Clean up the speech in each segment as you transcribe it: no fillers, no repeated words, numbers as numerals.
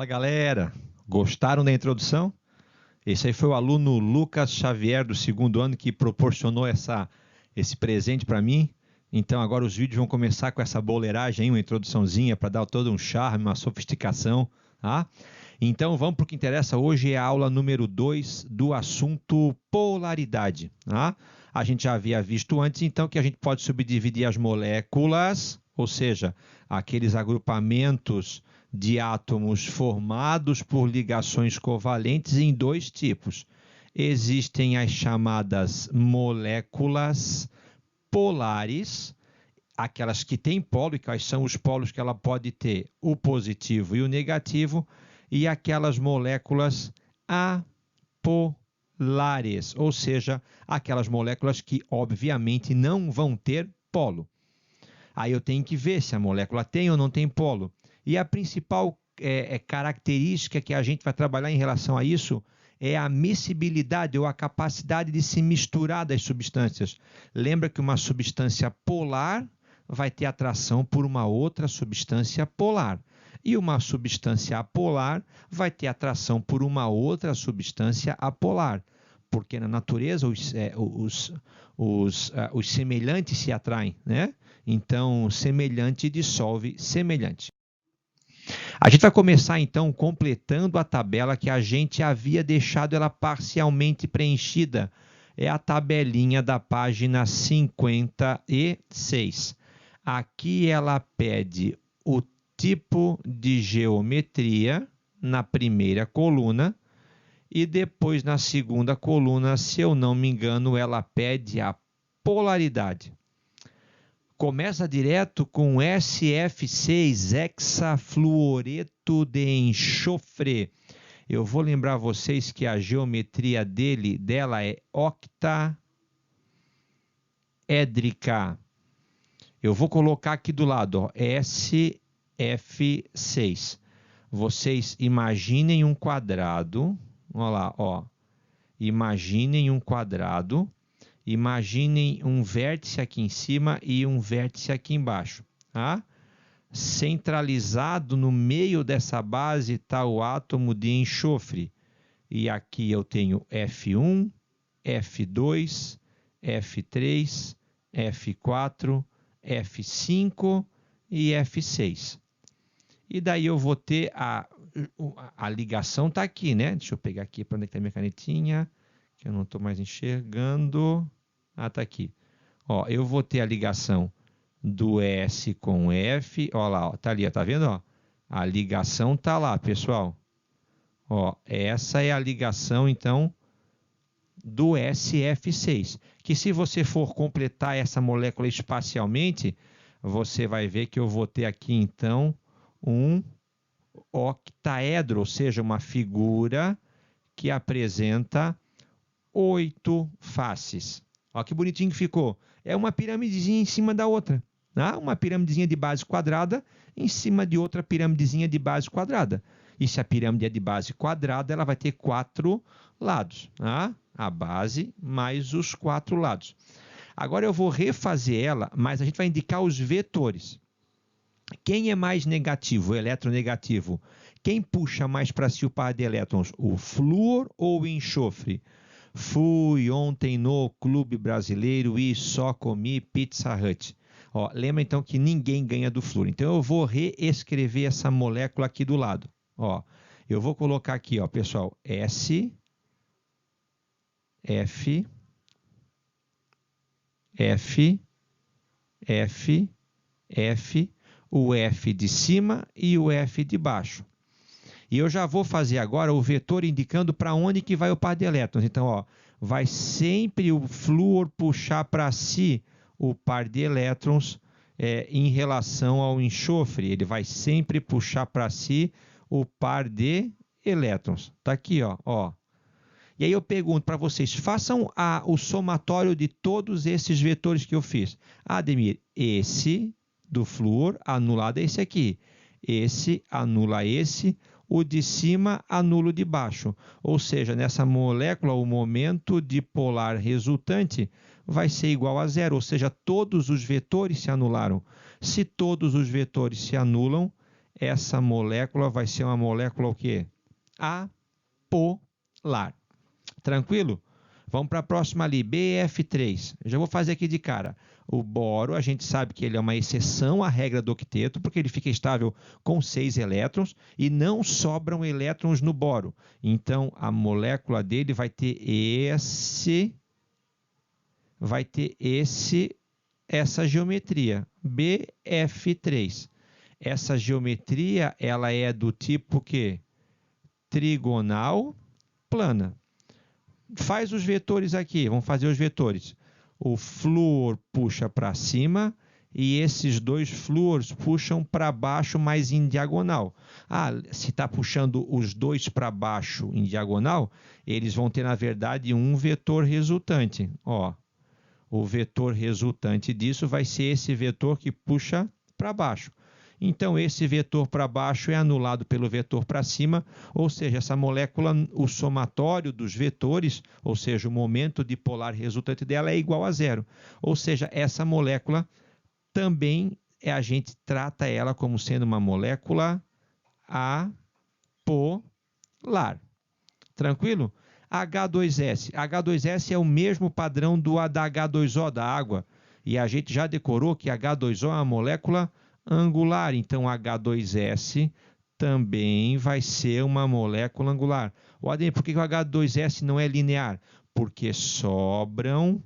Fala galera, gostaram da introdução? Esse aí foi o aluno Lucas Xavier do segundo ano que proporcionou esse presente para mim. Então agora os vídeos vão começar com essa boleiragem, uma introduçãozinha para dar todo um charme, uma sofisticação, tá? Então vamos para o que interessa hoje, é a aula número 2 do assunto polaridade, tá? A gente já havia visto antes, então, que a gente pode subdividir as moléculas, ou seja, aqueles agrupamentos de átomos formados por ligações covalentes em dois tipos. Existem as chamadas moléculas polares, aquelas que têm polo, e quais são os polos que ela pode ter? O positivo e o negativo, e aquelas moléculas apolares, ou seja, aquelas moléculas que obviamente não vão ter polo. Aí eu tenho que ver se a molécula tem ou não tem polo. E a principal característica que a gente vai trabalhar em relação a isso é a miscibilidade ou a capacidade de se misturar das substâncias. Lembra que uma substância polar vai ter atração por uma outra substância polar. E uma substância apolar vai ter atração por uma outra substância apolar. Porque na natureza os semelhantes se atraem, né? Então, semelhante dissolve semelhante. A gente vai começar, então, completando a tabela que a gente havia deixado ela parcialmente preenchida. É a tabelinha da página 56. Aqui ela pede o tipo de geometria na primeira coluna e depois na segunda coluna, se eu não me engano, ela pede a polaridade. Começa direto com SF6, hexafluoreto de enxofre. Eu vou lembrar vocês que a geometria dela é octaédrica. Eu vou colocar aqui do lado, ó, SF6. Vocês imaginem um quadrado, olha lá, ó. Imaginem um quadrado. Imaginem um vértice aqui em cima e um vértice aqui embaixo. Tá? Centralizado no meio dessa base está o átomo de enxofre. E aqui eu tenho F1, F2, F3, F4, F5 e F6. E daí eu vou ter a ligação está aqui, né? Deixa eu pegar aqui para onde está a minha canetinha, que eu não estou mais enxergando. Ah, está aqui. Ó, eu vou ter a ligação do S com F. Ó lá, ó, tá ali, ó, tá vendo? Ó? A ligação tá lá, pessoal. Ó, essa é a ligação, então, do SF6. Que se você for completar essa molécula espacialmente, você vai ver que eu vou ter aqui, então, um octaedro, ou seja, uma figura que apresenta 8 faces. Olha que bonitinho que ficou. É uma piramidezinha em cima da outra. Tá? Uma piramidezinha de base quadrada em cima de outra piramidezinha de base quadrada. E se a pirâmide é de base quadrada, ela vai ter 4 lados. Tá? A base mais os 4 lados. Agora eu vou refazer ela, mas a gente vai indicar os vetores. Quem é mais negativo, o eletronegativo? Quem puxa mais para si o par de elétrons? O flúor ou o enxofre? Fui ontem no Clube Brasileiro e só comi Pizza Hut. Ó, lembra então que ninguém ganha do flúor. Então eu vou reescrever essa molécula aqui do lado. Ó, eu vou colocar aqui, ó, pessoal, S, F, F, F, F, o F de cima e o F de baixo. E eu já vou fazer agora o vetor indicando para onde que vai o par de elétrons. Então, ó, vai sempre o flúor puxar para si o par de elétrons em relação ao enxofre. Ele vai sempre puxar para si o par de elétrons. Está aqui, ó. E aí eu pergunto para vocês, façam o somatório de todos esses vetores que eu fiz. Ademir, esse do flúor anulado é esse aqui. Esse anula esse. O de cima anula o de baixo. Ou seja, nessa molécula, o momento dipolar resultante vai ser igual a zero. Ou seja, todos os vetores se anularam. Se todos os vetores se anulam, essa molécula vai ser uma molécula o quê? Apolar. Tranquilo? Vamos para a próxima ali, BF3. Eu já vou fazer aqui de cara. O boro, a gente sabe que ele é uma exceção à regra do octeto, porque ele fica estável com 6 elétrons e não sobram elétrons no boro. Então, a molécula dele vai ter essa geometria, BF3. Essa geometria, ela é do tipo que? Trigonal plana. Faz os vetores aqui, vamos fazer os vetores. O flúor puxa para cima e esses dois flúors puxam para baixo, mas em diagonal. Se está puxando os dois para baixo em diagonal, eles vão ter, na verdade, um vetor resultante. O vetor resultante disso vai ser esse vetor que puxa para baixo. Então, esse vetor para baixo é anulado pelo vetor para cima, ou seja, essa molécula, o somatório dos vetores, ou seja, o momento dipolar resultante dela é igual a zero. Ou seja, essa molécula também, a gente trata ela como sendo uma molécula apolar. Tranquilo? H2S. H2S é o mesmo padrão da H2O, da água. E a gente já decorou que H2O é uma molécula angular. Então, H2S também vai ser uma molécula angular. Ademir, por que o H2S não é linear? Porque sobram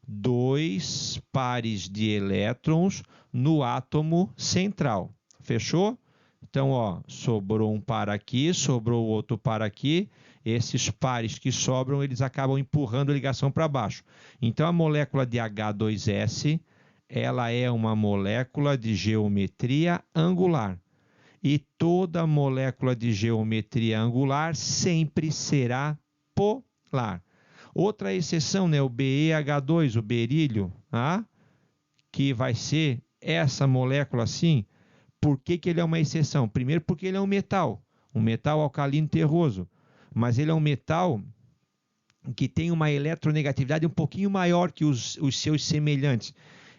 2 pares de elétrons no átomo central. Fechou? Então, sobrou um par aqui, sobrou outro par aqui. Esses pares que sobram, eles acabam empurrando a ligação para baixo. Então, a molécula de H2S, ela é uma molécula de geometria angular. E toda molécula de geometria angular sempre será polar. Outra exceção, né, o BeH2, o berílio, que vai ser essa molécula assim. Por que ele é uma exceção? Primeiro, porque ele é um metal alcalino terroso. Mas ele é um metal que tem uma eletronegatividade um pouquinho maior que os seus semelhantes.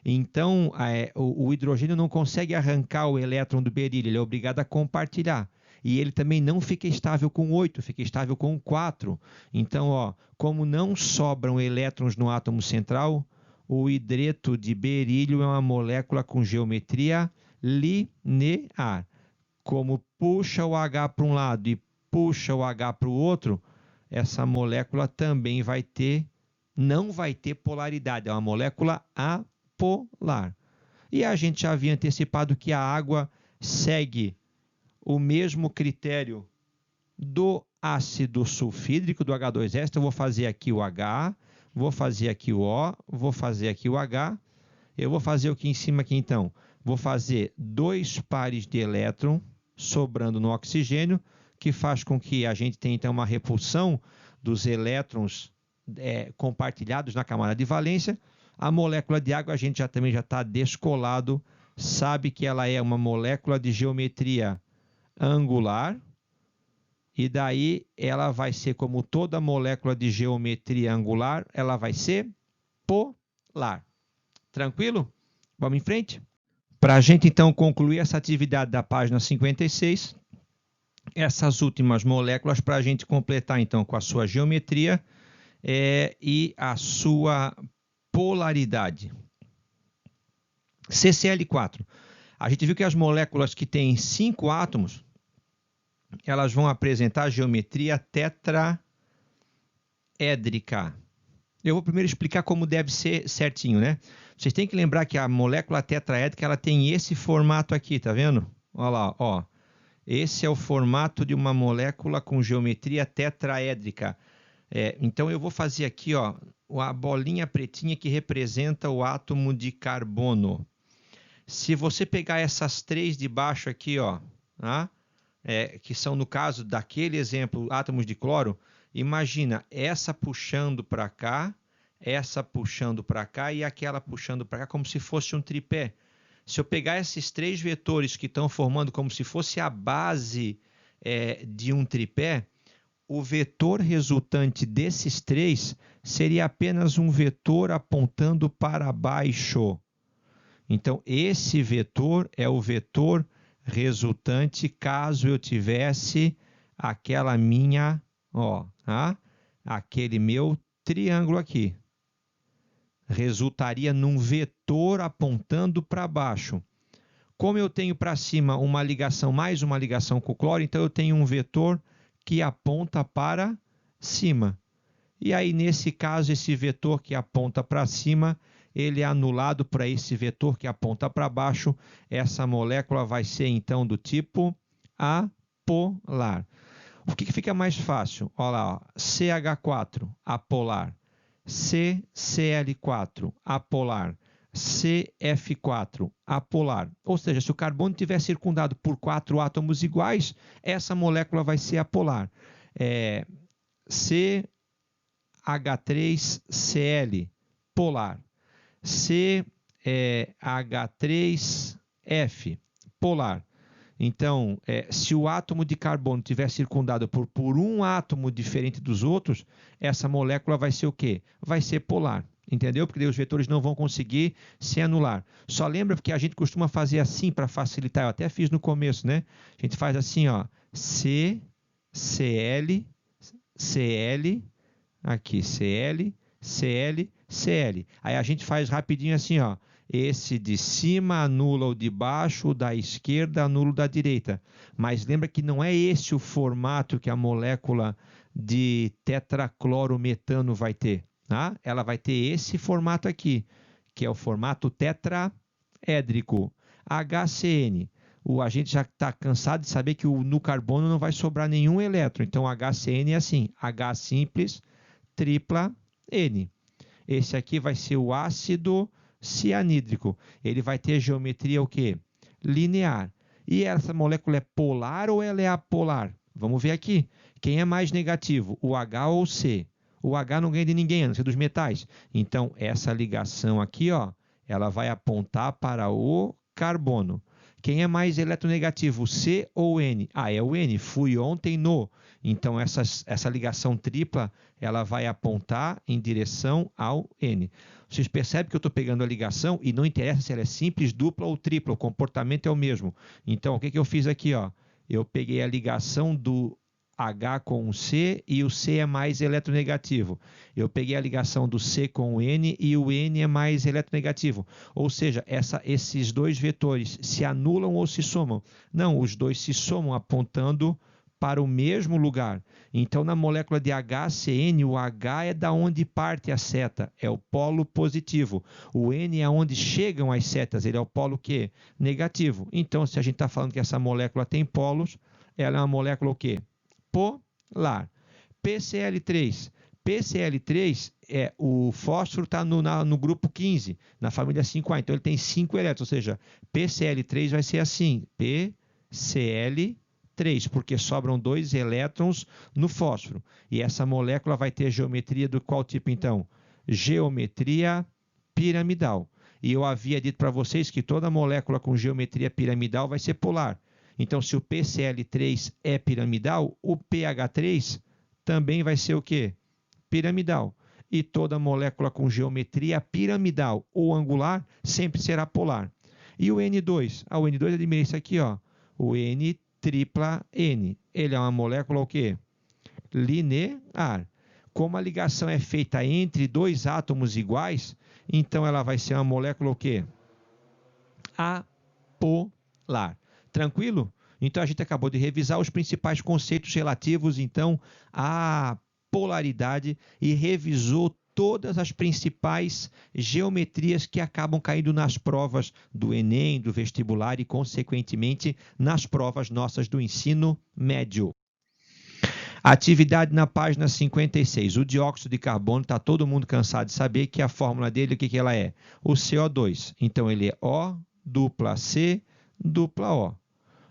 Então, o hidrogênio não consegue arrancar o elétron do berílio, ele é obrigado a compartilhar. E ele também não fica estável com 8, fica estável com 4. Então, como não sobram elétrons no átomo central, o hidreto de berílio é uma molécula com geometria linear. Como puxa o H para um lado e puxa o H para o outro, essa molécula também não vai ter polaridade, é uma molécula apolar. E a gente já havia antecipado que a água segue o mesmo critério do ácido sulfídrico, do H2S. Então, eu vou fazer aqui o H, vou fazer aqui o O, vou fazer aqui o H. Eu vou fazer o que em cima aqui, então? Vou fazer 2 pares de elétron sobrando no oxigênio, que faz com que a gente tenha, então, uma repulsão dos elétrons compartilhados na camada de valência. A molécula de água, a gente também já está descolado, sabe que ela é uma molécula de geometria angular, e daí ela vai ser, como toda molécula de geometria angular, ela vai ser polar. Tranquilo? Vamos em frente? Para a gente, então, concluir essa atividade da página 56, essas últimas moléculas, para a gente completar, então, com a sua geometria e a sua polaridade. CCl4. A gente viu que as moléculas que têm 5 átomos, elas vão apresentar geometria tetraédrica. Eu vou primeiro explicar como deve ser certinho, né? Vocês têm que lembrar que a molécula tetraédrica, ela tem esse formato aqui, tá vendo? Olha lá, Esse é o formato de uma molécula com geometria tetraédrica. Então, eu vou fazer aqui, a bolinha pretinha que representa o átomo de carbono. Se você pegar essas 3 de baixo aqui, que são, no caso daquele exemplo, átomos de cloro, imagina essa puxando para cá, essa puxando para cá e aquela puxando para cá, como se fosse um tripé. Se eu pegar esses 3 vetores que estão formando como se fosse a base de um tripé, o vetor resultante desses 3 seria apenas um vetor apontando para baixo. Então, esse vetor é o vetor resultante caso eu tivesse aquela minha, ó, tá? Aquele meu triângulo aqui. Resultaria num vetor apontando para baixo. Como eu tenho para cima uma ligação, mais uma ligação com o cloro, então eu tenho um vetor que aponta para cima. E aí, nesse caso, esse vetor que aponta para cima, ele é anulado para esse vetor que aponta para baixo. Essa molécula vai ser, então, do tipo apolar. O que fica mais fácil? Olha lá, ó. CH4, apolar. CCl4, apolar. CF4, apolar. Ou seja, se o carbono estiver circundado por 4 átomos iguais, essa molécula vai ser apolar. CH3Cl, polar. CH3F, polar. Então, se o átomo de carbono estiver circundado por um átomo diferente dos outros, essa molécula vai ser o quê? Vai ser polar. Entendeu? Porque daí os vetores não vão conseguir se anular. Só lembra porque a gente costuma fazer assim para facilitar. Eu até fiz no começo, né? A gente faz assim, ó. C, Cl, Cl, aqui, Cl, Cl, Cl. Aí a gente faz rapidinho assim, ó. Esse de cima anula o de baixo, o da esquerda anula o da direita. Mas lembra que não é esse o formato que a molécula de tetraclorometano vai ter. Tá? Ela vai ter esse formato aqui, que é o formato tetraédrico. HCN. A gente já está cansado de saber que no carbono não vai sobrar nenhum elétron. Então, HCN é assim, H simples, tripla N. Esse aqui vai ser o ácido cianídrico. Ele vai ter geometria o quê? Linear. E essa molécula é polar ou ela é apolar? Vamos ver aqui. Quem é mais negativo, o H ou o C? O H não ganha de ninguém, a não ser dos metais. Então, essa ligação aqui, ó, ela vai apontar para o carbono. Quem é mais eletronegativo, C ou N? É o N. Fui ontem no. Então, essa ligação tripla, ela vai apontar em direção ao N. Vocês percebem que eu estou pegando a ligação e não interessa se ela é simples, dupla ou tripla, o comportamento é o mesmo. Então, o que eu fiz aqui? Ó? Eu peguei a ligação do H com o C e o C é mais eletronegativo. Eu peguei a ligação do C com o N e o N é mais eletronegativo. Ou seja, esses dois vetores se anulam ou se somam? Não, os dois se somam apontando para o mesmo lugar. Então, na molécula de HCN, o H é da onde parte a seta, é o polo positivo. O N é onde chegam as setas, ele é o polo quê? Negativo. Então, se a gente está falando que essa molécula tem polos, ela é uma molécula o quê? Polar. PCl3. PCl3 o fósforo está no grupo 15, na família 5A, então ele tem 5 elétrons, ou seja, PCl3 vai ser assim, PCl3, porque sobram 2 elétrons no fósforo. E essa molécula vai ter geometria do qual tipo, então? Geometria piramidal. E eu havia dito para vocês que toda molécula com geometria piramidal vai ser polar. Então, se o PCl3 é piramidal, o pH3 também vai ser o quê? Piramidal. E toda molécula com geometria piramidal ou angular sempre será polar. E o N2? O N2 é isso aqui, ó. O N tripla N. Ele é uma molécula o quê? Linear. Como a ligação é feita entre dois átomos iguais, então ela vai ser uma molécula o quê? Apolar. Tranquilo? Então, a gente acabou de revisar os principais conceitos relativos, então, à polaridade e revisou todas as principais geometrias que acabam caindo nas provas do Enem, do vestibular e, consequentemente, nas provas nossas do ensino médio. Atividade na página 56. O dióxido de carbono, está todo mundo cansado de saber que a fórmula dele, o que ela é? O CO2. Então, ele é O, dupla C, dupla O.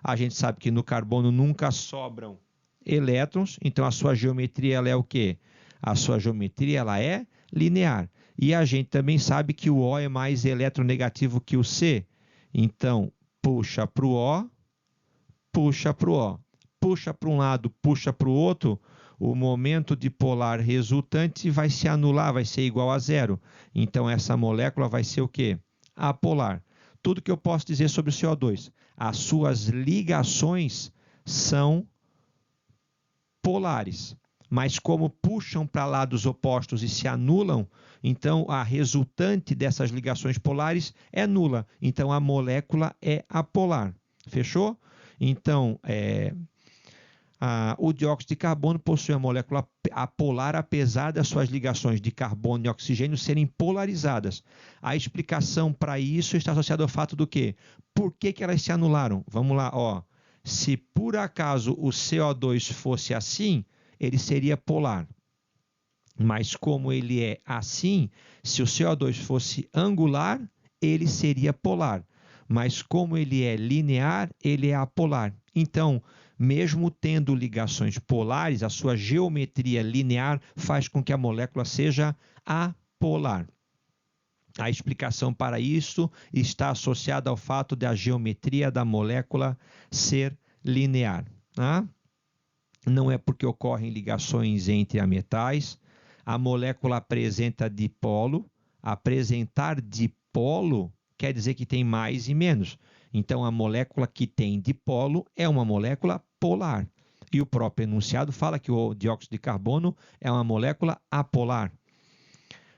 A gente sabe que no carbono nunca sobram elétrons, então a sua geometria ela é o quê? A sua geometria ela é linear. E a gente também sabe que o O é mais eletronegativo que o C. Então, puxa para o O, puxa para o O. Puxa para um lado, puxa para o outro, o momento dipolar resultante vai se anular, vai ser igual a zero. Então, essa molécula vai ser o quê? Apolar. Tudo que eu posso dizer sobre o CO2. as suas ligações são polares. Mas como puxam para lados opostos e se anulam, então a resultante dessas ligações polares é nula. Então a molécula é apolar. Fechou? Então, o dióxido de carbono possui a molécula apolar, apesar das suas ligações de carbono e oxigênio serem polarizadas. A explicação para isso está associada ao fato do quê? Por que elas se anularam? Vamos lá, ó. Se por acaso o CO2 fosse assim, ele seria polar. Mas como ele é assim, se o CO2 fosse angular, ele seria polar. Mas como ele é linear, ele é apolar. Então, mesmo tendo ligações polares, a sua geometria linear faz com que a molécula seja apolar. A explicação para isso está associada ao fato de a geometria da molécula ser linear. Tá? Não é porque ocorrem ligações entre ametais. A molécula apresenta dipolo. Apresentar dipolo quer dizer que tem mais e menos. Então, a molécula que tem dipolo é uma molécula polar. E o próprio enunciado fala que o dióxido de carbono é uma molécula apolar.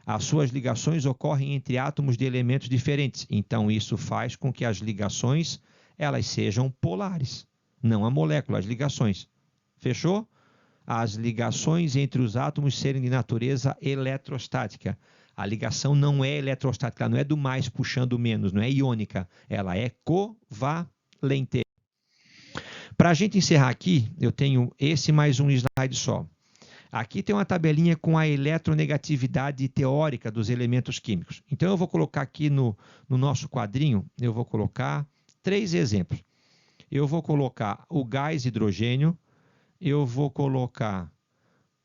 As suas ligações ocorrem entre átomos de elementos diferentes. Então, isso faz com que as ligações elas sejam polares. Não a molécula, as ligações. Fechou? As ligações entre os átomos serem de natureza eletrostática. A ligação não é eletrostática, não é do mais puxando o menos, não é iônica. Ela é covalente. Para a gente encerrar aqui, eu tenho esse mais um slide só. Aqui tem uma tabelinha com a eletronegatividade teórica dos elementos químicos. Então, eu vou colocar aqui no nosso quadrinho, eu vou colocar 3 exemplos. Eu vou colocar o gás hidrogênio, eu vou colocar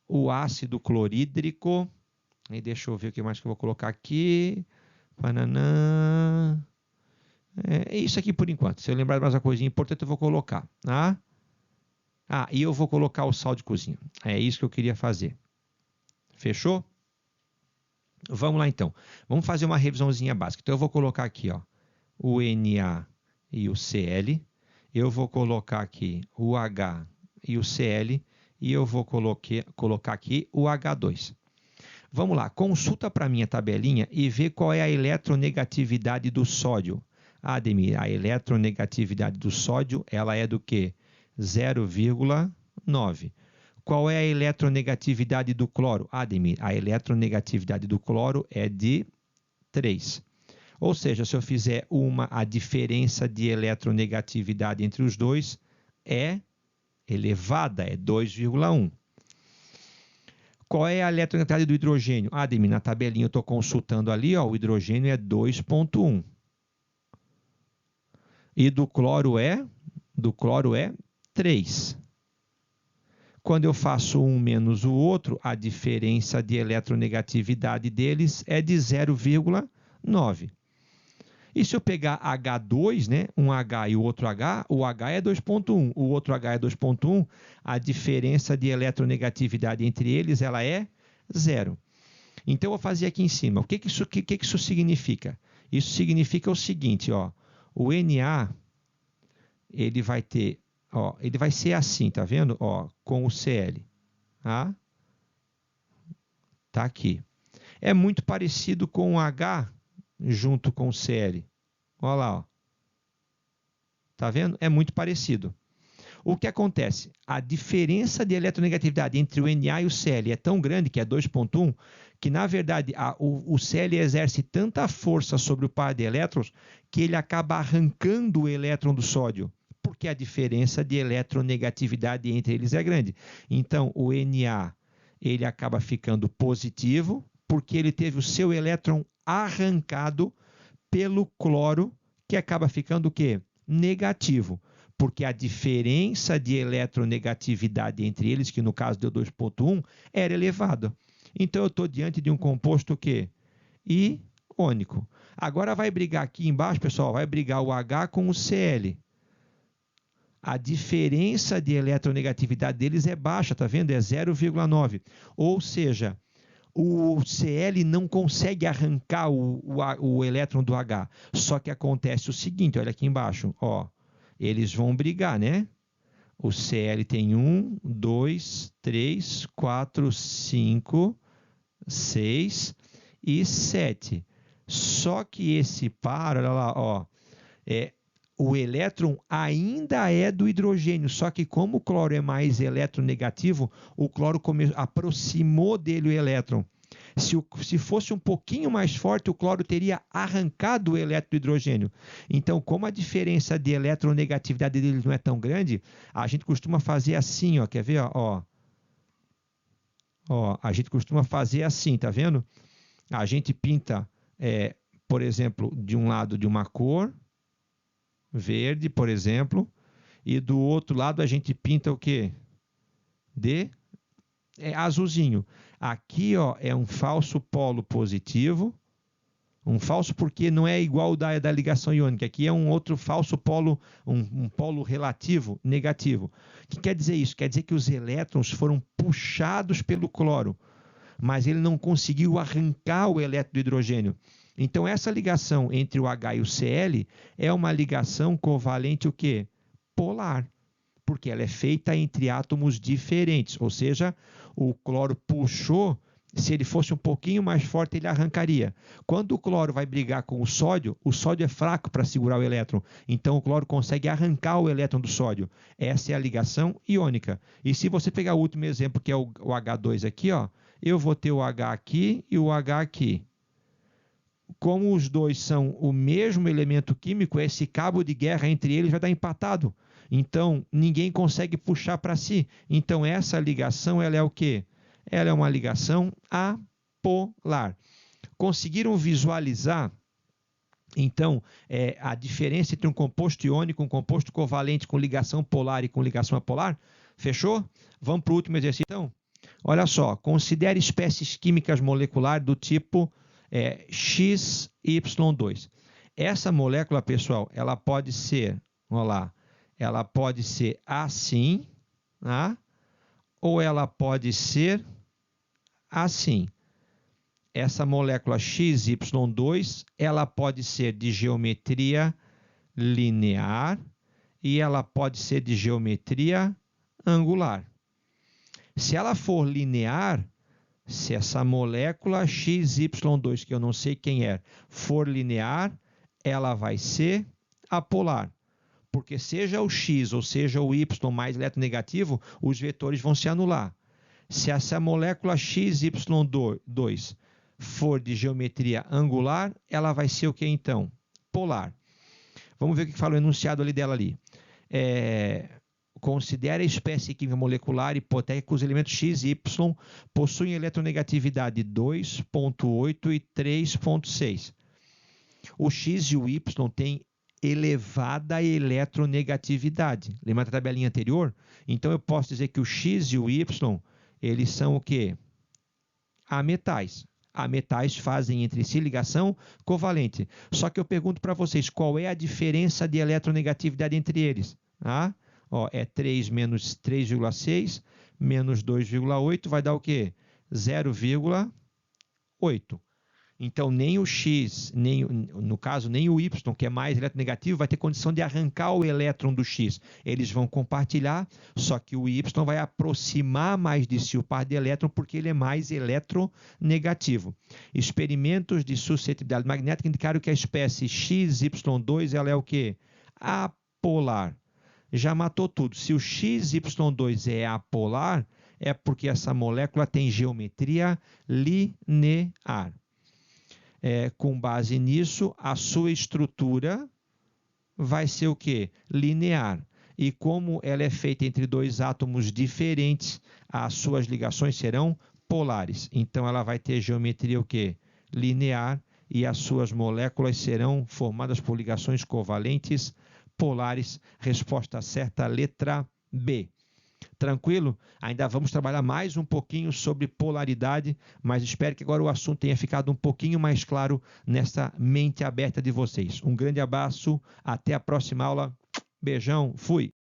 o ácido clorídrico, e deixa eu ver o que mais que eu vou colocar aqui. Bananã. É isso aqui por enquanto. Se eu lembrar de mais uma coisinha importante, eu vou colocar. Tá? E eu vou colocar o sal de cozinha. É isso que eu queria fazer. Fechou? Vamos lá então. Vamos fazer uma revisãozinha básica. Então eu vou colocar aqui, ó, o Na e o Cl. Eu vou colocar aqui o H e o Cl. E eu vou colocar aqui o H2. Vamos lá. Consulta para mim a tabelinha e vê qual é a eletronegatividade do sódio. Ademir, a eletronegatividade do sódio, ela é do quê? 0,9. Qual é a eletronegatividade do cloro? Ademir, a eletronegatividade do cloro é de 3. Ou seja, se eu fizer a diferença de eletronegatividade entre os dois é elevada, é 2,1. Qual é a eletronegatividade do hidrogênio? Ademir, na tabelinha eu estou consultando ali, ó, o hidrogênio é 2,1. E do cloro é 3. Quando eu faço um menos o outro, a diferença de eletronegatividade deles é de 0,9. E se eu pegar H2, né, um H e o outro H, o H é 2,1, o outro H é 2,1, a diferença de eletronegatividade entre eles ela é 0. Então, eu vou fazer aqui em cima. O que isso significa? Isso significa o seguinte, ó, o Na ele vai ter, ó, ele vai ser assim, tá vendo? Ó, com o Cl. Tá? Tá aqui. É muito parecido com o H junto com o Cl. Olha lá, ó. Tá vendo? É muito parecido. O que acontece? A diferença de eletronegatividade entre o Na e o Cl é tão grande, que é 2,1, que, na verdade, o Cl exerce tanta força sobre o par de elétrons que ele acaba arrancando o elétron do sódio, porque a diferença de eletronegatividade entre eles é grande. Então, o Na ele acaba ficando positivo, porque ele teve o seu elétron arrancado pelo cloro, que acaba ficando o quê? Negativo, porque a diferença de eletronegatividade entre eles, que no caso deu 2,1, era elevada. Então, eu estou diante de um composto que iônico. Agora vai brigar aqui embaixo, pessoal, vai brigar o H com o Cl. A diferença de eletronegatividade deles é baixa, tá vendo? É 0,9. Ou seja, o Cl não consegue arrancar o elétron do H. Só que acontece o seguinte, olha aqui embaixo, ó. eles vão brigar, né? O Cl tem 1, 2, 3, 4, 5, 6 e 7. Só que esse par, olha lá, ó, o elétron ainda é do hidrogênio, só que como o cloro é mais eletronegativo, o cloro aproximou dele o elétron. Se fosse um pouquinho mais forte, o cloro teria arrancado o elétron do hidrogênio. Então, como a diferença de eletronegatividade dele não é tão grande, a gente costuma fazer assim, ó, quer ver? Ó, a gente costuma fazer assim, tá vendo? A gente pinta, por exemplo, de um lado de uma cor, verde, por exemplo, e do outro lado a gente pinta o quê? De azulzinho. Aqui, ó, é um falso polo positivo, um falso porque não é igual da ligação iônica. Aqui é um outro falso polo, um polo relativo negativo. O que quer dizer isso? Quer dizer que os elétrons foram puxados pelo cloro, mas ele não conseguiu arrancar o elétron do hidrogênio. Então, essa ligação entre o H e o Cl é uma ligação covalente o quê? Polar, porque ela é feita entre átomos diferentes, ou seja, o cloro puxou, se ele fosse um pouquinho mais forte, ele arrancaria. Quando o cloro vai brigar com o sódio é fraco para segurar o elétron, então o cloro consegue arrancar o elétron do sódio. Essa é a ligação iônica. E se você pegar o último exemplo, que é o H2 aqui, ó, eu vou ter o H aqui e o H aqui. Como os dois são o mesmo elemento químico, esse cabo de guerra entre eles vai dar empatado. Então, ninguém consegue puxar para si. Então, essa ligação, ela é o quê? Ela é uma ligação apolar. Conseguiram visualizar, então, a diferença entre um composto iônico, um composto covalente com ligação polar e com ligação apolar? Fechou? Vamos para o último exercício, então? Olha só, considere espécies químicas moleculares do tipo XY2. Essa molécula, pessoal, ela pode ser, olha lá, ela pode ser assim, tá? Ou ela pode ser assim. Essa molécula XY2, ela pode ser de geometria linear e ela pode ser de geometria angular. Se ela for linear, se essa molécula XY2, que eu não sei quem é, for linear, ela vai ser apolar. Porque seja o X ou seja o Y mais eletronegativo, os vetores vão se anular. Se essa molécula XY2 for de geometria angular, ela vai ser o que então? Polar. Vamos ver o que fala o enunciado ali dela ali. Considere a espécie química molecular hipotética que os elementos X e Y possuem eletronegatividade 2,8 e 3,6. O X e o Y têm elevada eletronegatividade. Lembra da tabelinha anterior? Então, eu posso dizer que o X e o Y, eles são o quê? Ametais. Ametais fazem entre si ligação covalente. Só que eu pergunto para vocês, qual é a diferença de eletronegatividade entre eles? É 3 menos 3,6 menos 2,8 vai dar o quê? 0,8. Então, nem o X, no caso, nem o Y, que é mais eletronegativo, vai ter condição de arrancar o elétron do X. Eles vão compartilhar, só que o Y vai aproximar mais de si o par de elétron porque ele é mais eletronegativo. Experimentos de suscetibilidade magnética indicaram que a espécie XY2 ela é o quê? Apolar. Já matou tudo. Se o XY2 é apolar, é porque essa molécula tem geometria linear. Com base nisso, a sua estrutura vai ser o quê? Linear. E como ela é feita entre dois átomos diferentes, as suas ligações serão polares. Então, ela vai ter geometria o quê? Linear e as suas moléculas serão formadas por ligações covalentes polares. Resposta certa, letra B. Tranquilo? Ainda vamos trabalhar mais um pouquinho sobre polaridade, mas espero que agora o assunto tenha ficado um pouquinho mais claro nessa mente aberta de vocês. Um grande abraço, até a próxima aula. Beijão, fui!